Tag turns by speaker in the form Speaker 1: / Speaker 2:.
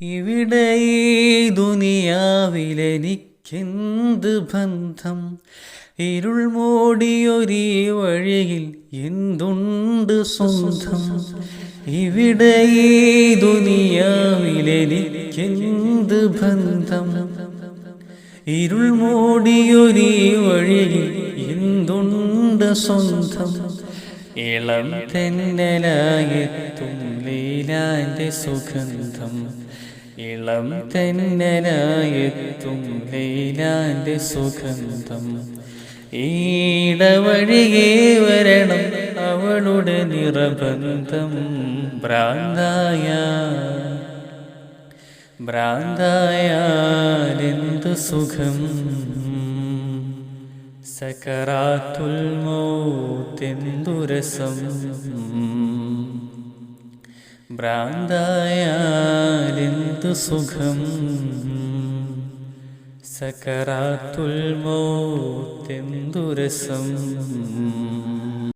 Speaker 1: ഇവിടെ ഈ ദുനിയാവിലെനിക്കെന്ത് ബന്ധം? ഇരുൾ മൂടിയൊരീ വഴിയിൽ എന്തുണ്ട് സ്വന്തം? ഇവിടെ ഈ ദുനിയാവിലെനിക്കെന്ത് ബന്ധം? ഇരുൾ മൂടിയൊരീ വഴിയിൽ എന്തുണ്ട് സ്വന്തം? ഇളം തെന്നലായെത്തും ലൈലാന്റെ സുഗന്ധം. ഇളം തെന്നലായെത്തും ലൈലാന്റെ സുഗന്ധം. ഈടവഴിയേ വരണം അവളുടെ നിറബന്ധം. ഭ്രാന്തായാലെന്തു സുഖം? സകറാത്തുൽ മൗത്തെന്തു രസം? ഭ്രാന്തായാലെന്തു സുഖം? സകറാത്തുൽ മൗത്തെന്തു രസം?